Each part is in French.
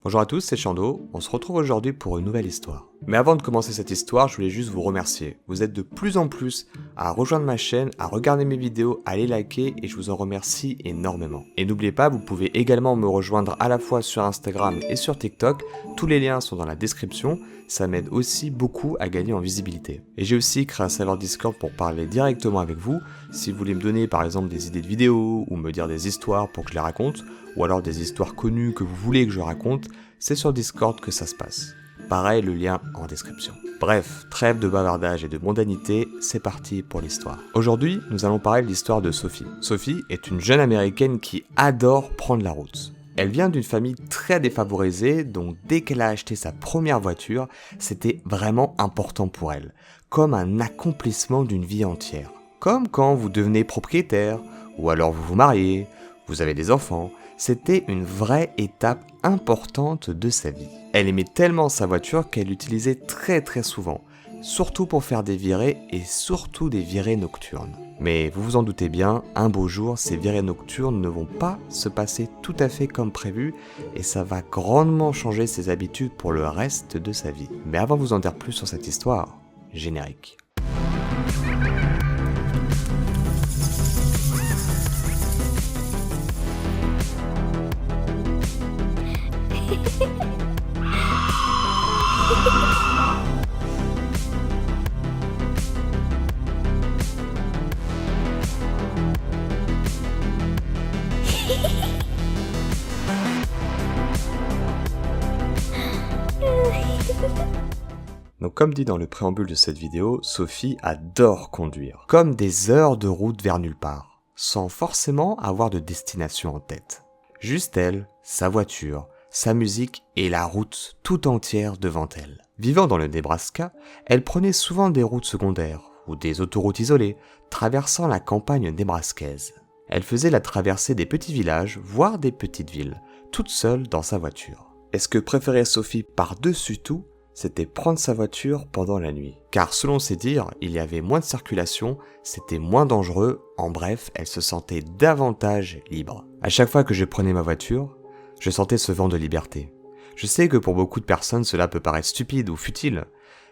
Bonjour à tous, c'est Chando, on se retrouve aujourd'hui pour une nouvelle histoire. Mais avant de commencer cette histoire, je voulais juste vous remercier. Vous êtes de plus en plus à rejoindre ma chaîne, à regarder mes vidéos, à les liker et je vous en remercie énormément. Et n'oubliez pas, vous pouvez également me rejoindre à la fois sur Instagram et sur TikTok, tous les liens sont dans la description, ça m'aide aussi beaucoup à gagner en visibilité. Et j'ai aussi créé un serveur Discord pour parler directement avec vous, si vous voulez me donner par exemple des idées de vidéos ou me dire des histoires pour que je les raconte, ou alors des histoires connues que vous voulez que je raconte, c'est sur Discord que ça se passe. Pareil, le lien en description. Bref, trêve de bavardage et de mondanité, c'est parti pour l'histoire. Aujourd'hui, nous allons parler de l'histoire de Sophie. Sophie est une jeune américaine qui adore prendre la route. Elle vient d'une famille très défavorisée, donc dès qu'elle a acheté sa première voiture, c'était vraiment important pour elle, comme un accomplissement d'une vie entière. Comme quand vous devenez propriétaire, ou alors vous vous mariez, vous avez des enfants, c'était une vraie étape importante de sa vie. Elle aimait tellement sa voiture qu'elle l'utilisait très souvent, surtout pour faire des virées et surtout des virées nocturnes. Mais vous vous en doutez bien, un beau jour, ces virées nocturnes ne vont pas se passer tout à fait comme prévu et ça va grandement changer ses habitudes pour le reste de sa vie. Mais avant de vous en dire plus sur cette histoire, générique. Donc comme dit dans le préambule de cette vidéo, Sophie adore conduire, comme des heures de route vers nulle part, sans forcément avoir de destination en tête. Juste elle, sa voiture, sa musique et la route tout entière devant elle. Vivant dans le Nebraska, elle prenait souvent des routes secondaires ou des autoroutes isolées, traversant la campagne nébraskaise. Elle faisait la traversée des petits villages, voire des petites villes, toute seule dans sa voiture. Et ce que préférait Sophie par-dessus tout, c'était prendre sa voiture pendant la nuit. Car selon ses dires, il y avait moins de circulation, c'était moins dangereux, en bref, elle se sentait davantage libre. À chaque fois que je prenais ma voiture, je sentais ce vent de liberté. Je sais que pour beaucoup de personnes, cela peut paraître stupide ou futile,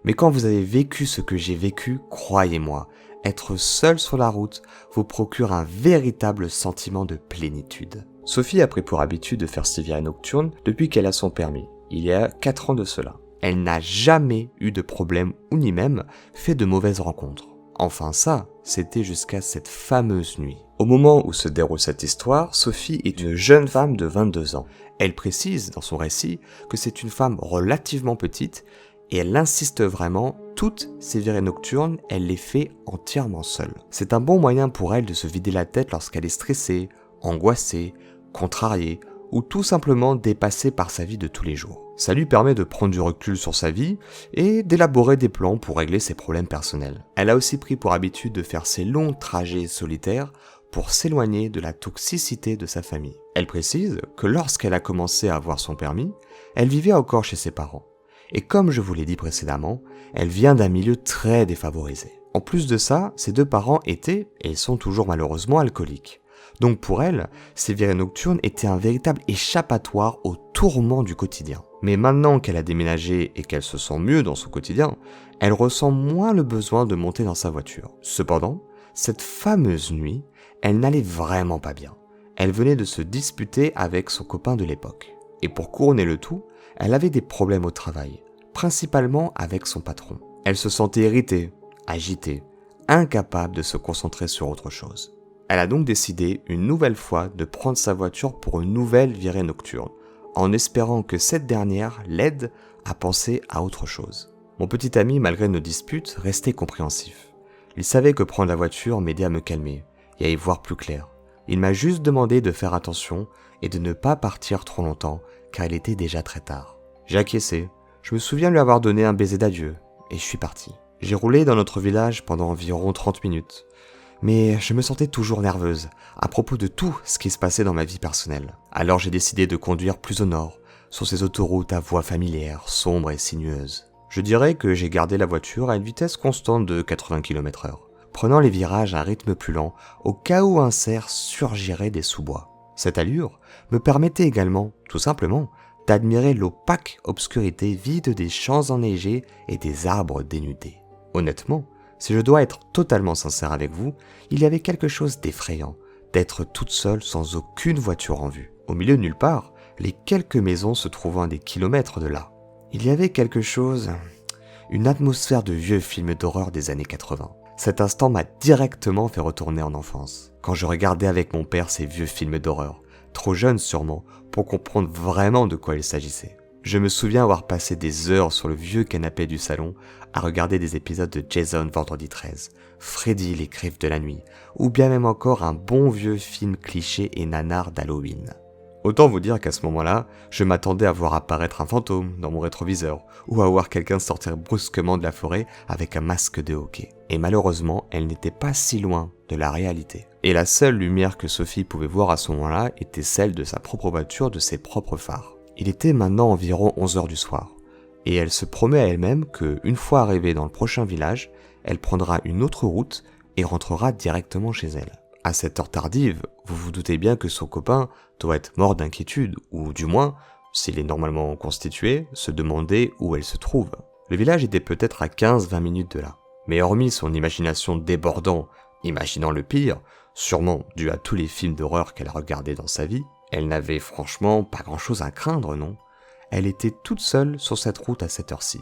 mais quand vous avez vécu ce que j'ai vécu, croyez-moi, être seul sur la route vous procure un véritable sentiment de plénitude. Sophie a pris pour habitude de faire ses virées nocturnes depuis qu'elle a son permis, il y a 4 ans de cela. Elle n'a jamais eu de problème ou ni même fait de mauvaises rencontres. Enfin ça, c'était jusqu'à cette fameuse nuit. Au moment où se déroule cette histoire, Sophie est une jeune femme de 22 ans. Elle précise dans son récit que c'est une femme relativement petite et elle insiste vraiment, toutes ses virées nocturnes, elle les fait entièrement seule. C'est un bon moyen pour elle de se vider la tête lorsqu'elle est stressée, angoissée, contrariée ou tout simplement dépassée par sa vie de tous les jours. Ça lui permet de prendre du recul sur sa vie et d'élaborer des plans pour régler ses problèmes personnels. Elle a aussi pris pour habitude de faire ses longs trajets solitaires pour s'éloigner de la toxicité de sa famille. Elle précise que lorsqu'elle a commencé à avoir son permis, elle vivait encore chez ses parents. Et comme je vous l'ai dit précédemment, elle vient d'un milieu très défavorisé. En plus de ça, ses 2 parents étaient, et sont toujours malheureusement, alcooliques. Donc pour elle, ces virées nocturnes étaient un véritable échappatoire aux tourments du quotidien. Mais maintenant qu'elle a déménagé et qu'elle se sent mieux dans son quotidien, elle ressent moins le besoin de monter dans sa voiture. Cependant, cette fameuse nuit, elle n'allait vraiment pas bien. Elle venait de se disputer avec son copain de l'époque. Et pour couronner le tout, elle avait des problèmes au travail, principalement avec son patron. Elle se sentait irritée, agitée, incapable de se concentrer sur autre chose. Elle a donc décidé une nouvelle fois de prendre sa voiture pour une nouvelle virée nocturne, en espérant que cette dernière l'aide à penser à autre chose. Mon petit ami, malgré nos disputes, restait compréhensif. Il savait que prendre la voiture m'aidait à me calmer et à y voir plus clair. Il m'a juste demandé de faire attention et de ne pas partir trop longtemps, car il était déjà très tard. J'ai acquiescé, je me souviens lui avoir donné un baiser d'adieu, et je suis parti. J'ai roulé dans notre village pendant environ 30 minutes. Mais je me sentais toujours nerveuse à propos de tout ce qui se passait dans ma vie personnelle. Alors j'ai décidé de conduire plus au nord, sur ces autoroutes à voies familières, sombres et sinueuses. Je dirais que j'ai gardé la voiture à une vitesse constante de 80 km/h, prenant les virages à un rythme plus lent au cas où un cerf surgirait des sous-bois. Cette allure me permettait également, tout simplement, d'admirer l'opaque obscurité vide des champs enneigés et des arbres dénudés. Honnêtement, si je dois être totalement sincère avec vous, il y avait quelque chose d'effrayant d'être toute seule sans aucune voiture en vue. Au milieu de nulle part, les quelques maisons se trouvant à des kilomètres de là. Il y avait quelque chose, une atmosphère de vieux films d'horreur des années 80. Cet instant m'a directement fait retourner en enfance, quand je regardais avec mon père ces vieux films d'horreur, trop jeune sûrement, pour comprendre vraiment de quoi il s'agissait. Je me souviens avoir passé des heures sur le vieux canapé du salon à regarder des épisodes de Jason Vendredi 13, Freddy les griffes de la nuit, ou bien même encore un bon vieux film cliché et nanar d'Halloween. Autant vous dire qu'à ce moment-là, je m'attendais à voir apparaître un fantôme dans mon rétroviseur, ou à voir quelqu'un sortir brusquement de la forêt avec un masque de hockey. Et malheureusement, elle n'était pas si loin de la réalité. Et la seule lumière que Sophie pouvait voir à ce moment-là était celle de sa propre voiture, de ses propres phares. Il était maintenant environ 11h du soir, et elle se promet à elle-même que, une fois arrivée dans le prochain village, elle prendra une autre route et rentrera directement chez elle. À cette heure tardive, vous vous doutez bien que son copain doit être mort d'inquiétude, ou du moins, s'il est normalement constitué, se demander où elle se trouve. Le village était peut-être à 15-20 minutes de là, mais hormis son imagination débordant, imaginant le pire, sûrement dû à tous les films d'horreur qu'elle regardait dans sa vie, elle n'avait franchement pas grand-chose à craindre, non ? Elle était toute seule sur cette route à cette heure-ci.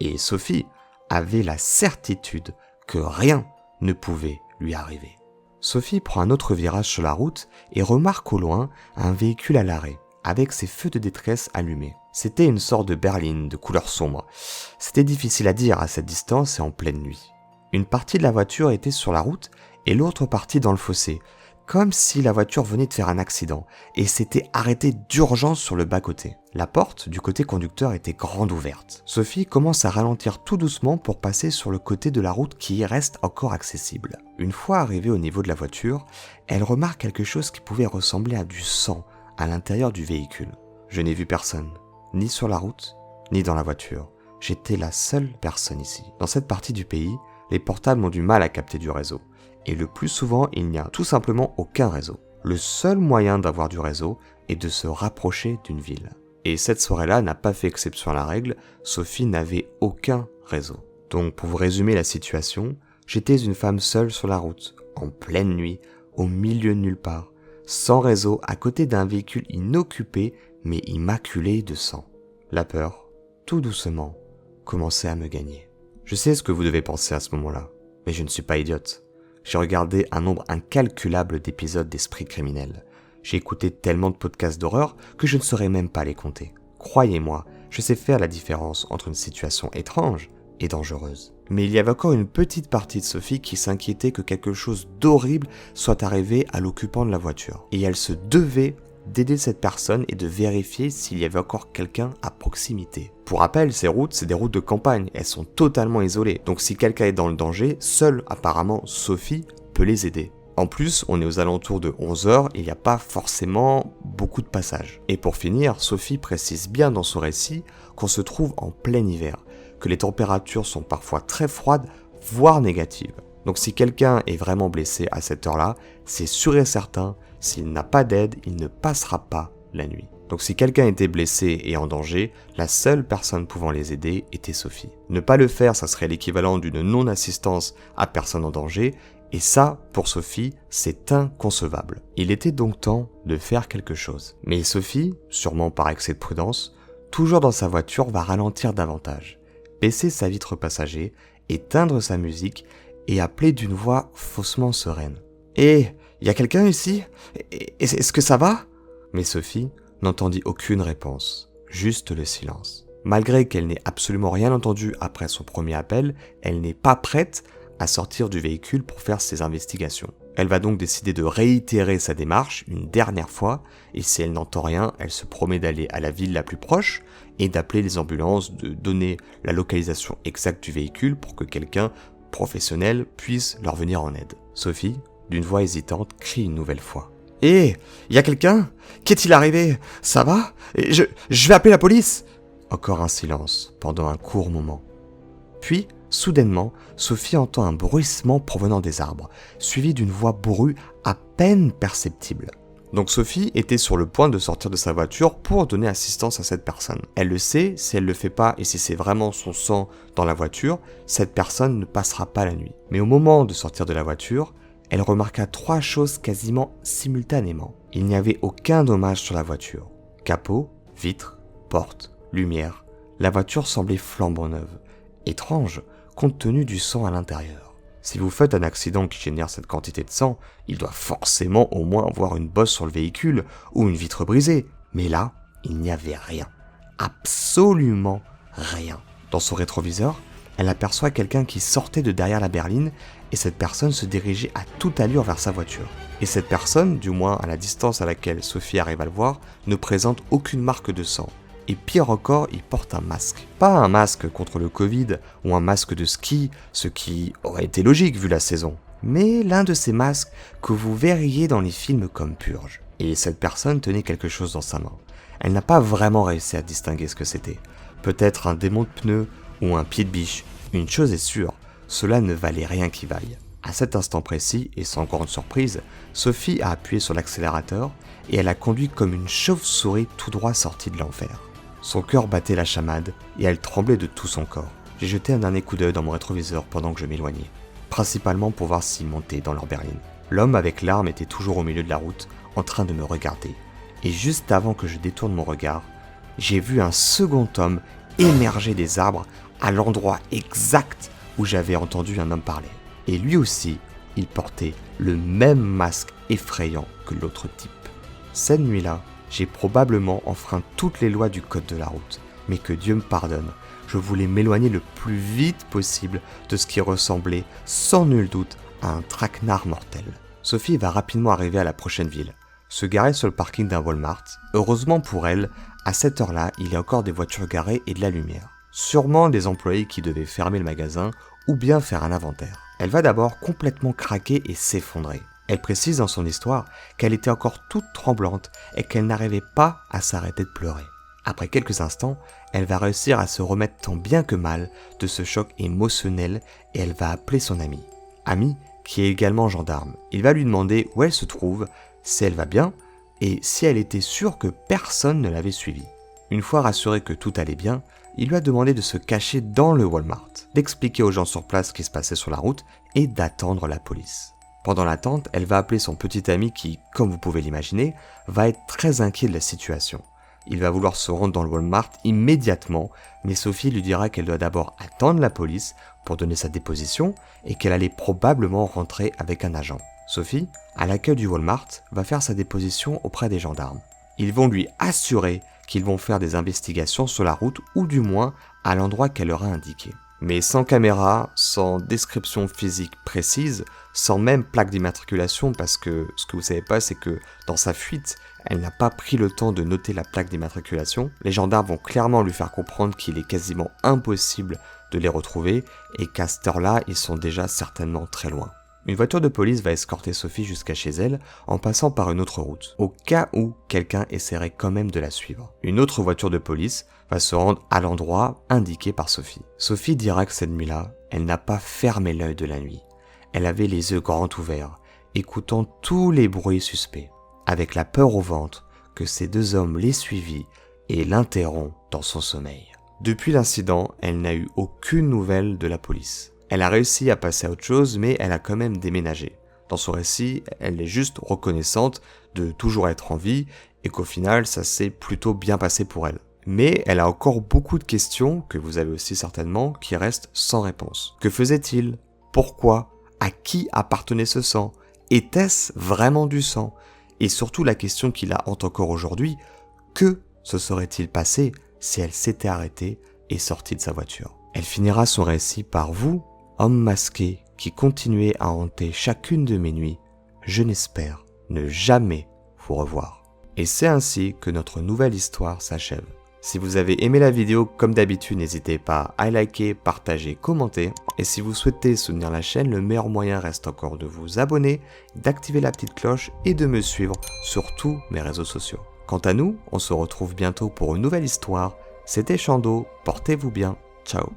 Et Sophie avait la certitude que rien ne pouvait lui arriver. Sophie prend un autre virage sur la route et remarque au loin un véhicule à l'arrêt, avec ses feux de détresse allumés. C'était une sorte de berline de couleur sombre. C'était difficile à dire à cette distance et en pleine nuit. Une partie de la voiture était sur la route et l'autre partie dans le fossé, comme si la voiture venait de faire un accident et s'était arrêtée d'urgence sur le bas-côté. La porte du côté conducteur était grande ouverte. Sophie commence à ralentir tout doucement pour passer sur le côté de la route qui reste encore accessible. Une fois arrivée au niveau de la voiture, elle remarque quelque chose qui pouvait ressembler à du sang à l'intérieur du véhicule. Je n'ai vu personne, ni sur la route, ni dans la voiture. J'étais la seule personne ici. Dans cette partie du pays, les portables ont du mal à capter du réseau. Et le plus souvent, il n'y a tout simplement aucun réseau. Le seul moyen d'avoir du réseau est de se rapprocher d'une ville. Et cette soirée-là n'a pas fait exception à la règle, Sophie n'avait aucun réseau. Donc pour vous résumer la situation, j'étais une femme seule sur la route, en pleine nuit, au milieu de nulle part, sans réseau, à côté d'un véhicule inoccupé mais immaculé de sang. La peur, tout doucement, commençait à me gagner. Je sais ce que vous devez penser à ce moment-là, mais je ne suis pas idiote. J'ai regardé un nombre incalculable d'épisodes d'Esprit criminel. J'ai écouté tellement de podcasts d'horreur que je ne saurais même pas les compter. Croyez-moi, je sais faire la différence entre une situation étrange et dangereuse. Mais il y avait encore une petite partie de Sophie qui s'inquiétait que quelque chose d'horrible soit arrivé à l'occupant de la voiture. Et elle se devait d'aider cette personne et de vérifier s'il y avait encore quelqu'un à proximité. Pour rappel, ces routes, c'est des routes de campagne, elles sont totalement isolées. Donc si quelqu'un est dans le danger, seule apparemment Sophie peut les aider. En plus, on est aux alentours de 11h et il n'y a pas forcément beaucoup de passages. Et pour finir, Sophie précise bien dans son récit qu'on se trouve en plein hiver, que les températures sont parfois très froides, voire négatives. Donc si quelqu'un est vraiment blessé à cette heure-là, c'est sûr et certain, s'il n'a pas d'aide, il ne passera pas la nuit. Donc si quelqu'un était blessé et en danger, la seule personne pouvant les aider était Sophie. Ne pas le faire, ça serait l'équivalent d'une non-assistance à personne en danger, et ça, pour Sophie, c'est inconcevable. Il était donc temps de faire quelque chose. Mais Sophie, sûrement par excès de prudence, toujours dans sa voiture, va ralentir davantage, baisser sa vitre passager, éteindre sa musique et appeler d'une voix faussement sereine. « Hé, y a quelqu'un ici ? Est-ce que ça va ?» Mais Sophie n'entendit aucune réponse, juste le silence. Malgré qu'elle n'ait absolument rien entendu après son premier appel, elle n'est pas prête à sortir du véhicule pour faire ses investigations. Elle va donc décider de réitérer sa démarche une dernière fois, et si elle n'entend rien, elle se promet d'aller à la ville la plus proche et d'appeler les ambulances, de donner la localisation exacte du véhicule pour que quelqu'un professionnel puisse leur venir en aide. Sophie, d'une voix hésitante, crie une nouvelle fois. « Hé, y a quelqu'un ? Qu'est-il arrivé ? Ça va ? Je vais appeler la police !» Encore un silence pendant un court moment. Puis, soudainement, Sophie entend un bruissement provenant des arbres, suivi d'une voix bourrue à peine perceptible. Donc Sophie était sur le point de sortir de sa voiture pour donner assistance à cette personne. Elle le sait, si elle le fait pas et si c'est vraiment son sang dans la voiture, cette personne ne passera pas la nuit. Mais au moment de sortir de la voiture, elle remarqua 3 choses quasiment simultanément. Il n'y avait aucun dommage sur la voiture. Capot, vitres, porte, lumière. La voiture semblait flambant neuve. Étrange, compte tenu du sang à l'intérieur. Si vous faites un accident qui génère cette quantité de sang, il doit forcément au moins avoir une bosse sur le véhicule ou une vitre brisée. Mais là, il n'y avait rien. Absolument rien. Dans son rétroviseur, elle aperçoit quelqu'un qui sortait de derrière la berline et cette personne se dirigeait à toute allure vers sa voiture. Et cette personne, du moins à la distance à laquelle Sophie arrive à le voir, ne présente aucune marque de sang. Et pire encore, il porte un masque. Pas un masque contre le Covid ou un masque de ski, ce qui aurait été logique vu la saison. Mais l'un de ces masques que vous verriez dans les films comme Purge. Et cette personne tenait quelque chose dans sa main. Elle n'a pas vraiment réussi à distinguer ce que c'était. Peut-être un démon de pneu ou un pied de biche. Une chose est sûre, cela ne valait rien qui vaille. À cet instant précis, et sans grande surprise, Sophie a appuyé sur l'accélérateur et elle a conduit comme une chauve-souris tout droit sortie de l'enfer. Son cœur battait la chamade et elle tremblait de tout son corps. J'ai jeté un dernier coup d'œil dans mon rétroviseur pendant que je m'éloignais, principalement pour voir s'ils montaient dans leur berline. L'homme avec l'arme était toujours au milieu de la route, en train de me regarder. Et juste avant que je détourne mon regard, j'ai vu un second homme émerger des arbres à l'endroit exact où j'avais entendu un homme parler. Et lui aussi, il portait le même masque effrayant que l'autre type. Cette nuit-là, j'ai probablement enfreint toutes les lois du code de la route, mais que Dieu me pardonne, je voulais m'éloigner le plus vite possible de ce qui ressemblait sans nul doute à un traquenard mortel. Sophie va rapidement arriver à la prochaine ville, se garer sur le parking d'un Walmart. Heureusement pour elle, à cette heure-là, il y a encore des voitures garées et de la lumière. Sûrement des employés qui devaient fermer le magasin ou bien faire un inventaire. Elle va d'abord complètement craquer et s'effondrer. Elle précise dans son histoire qu'elle était encore toute tremblante et qu'elle n'arrivait pas à s'arrêter de pleurer. Après quelques instants, elle va réussir à se remettre tant bien que mal de ce choc émotionnel et elle va appeler son ami. Ami qui est également gendarme. Il va lui demander où elle se trouve, si elle va bien et si elle était sûre que personne ne l'avait suivie. Une fois rassurée que tout allait bien, il lui a demandé de se cacher dans le Walmart, d'expliquer aux gens sur place ce qui se passait sur la route et d'attendre la police. Pendant l'attente, elle va appeler son petit ami qui, comme vous pouvez l'imaginer, va être très inquiet de la situation. Il va vouloir se rendre dans le Walmart immédiatement, mais Sophie lui dira qu'elle doit d'abord attendre la police pour donner sa déposition et qu'elle allait probablement rentrer avec un agent. Sophie, à l'accueil du Walmart, va faire sa déposition auprès des gendarmes. Ils vont lui assurer qu'ils vont faire des investigations sur la route ou du moins à l'endroit qu'elle leur a indiqué. Mais sans caméra, sans description physique précise, sans même plaque d'immatriculation, parce que ce que vous savez pas, c'est que dans sa fuite, elle n'a pas pris le temps de noter la plaque d'immatriculation. Les gendarmes vont clairement lui faire comprendre qu'il est quasiment impossible de les retrouver et qu'à cette heure-là, ils sont déjà certainement très loin. Une voiture de police va escorter Sophie jusqu'à chez elle en passant par une autre route, au cas où quelqu'un essaierait quand même de la suivre. Une autre voiture de police va se rendre à l'endroit indiqué par Sophie. Sophie dira que cette nuit-là, elle n'a pas fermé l'œil de la nuit. Elle avait les yeux grands ouverts, écoutant tous les bruits suspects, avec la peur au ventre que ces deux hommes l'aient suivie et l'interrompent dans son sommeil. Depuis l'incident, elle n'a eu aucune nouvelle de la police. Elle a réussi à passer à autre chose, mais elle a quand même déménagé. Dans son récit, elle est juste reconnaissante de toujours être en vie et qu'au final, ça s'est plutôt bien passé pour elle. Mais elle a encore beaucoup de questions, que vous avez aussi certainement, qui restent sans réponse. Que faisait-il ? Pourquoi ? À qui appartenait ce sang ? Était-ce vraiment du sang ? Et surtout la question qui la hante encore aujourd'hui, que se serait-il passé si elle s'était arrêtée et sortie de sa voiture ? Elle finira son récit par vous, homme masqué qui continuez à hanter chacune de mes nuits, je n'espère ne jamais vous revoir. Et c'est ainsi que notre nouvelle histoire s'achève. Si vous avez aimé la vidéo, comme d'habitude, n'hésitez pas à liker, partager, commenter. Et si vous souhaitez soutenir la chaîne, le meilleur moyen reste encore de vous abonner, d'activer la petite cloche et de me suivre sur tous mes réseaux sociaux. Quant à nous, on se retrouve bientôt pour une nouvelle histoire. C'était Chando, portez-vous bien, ciao.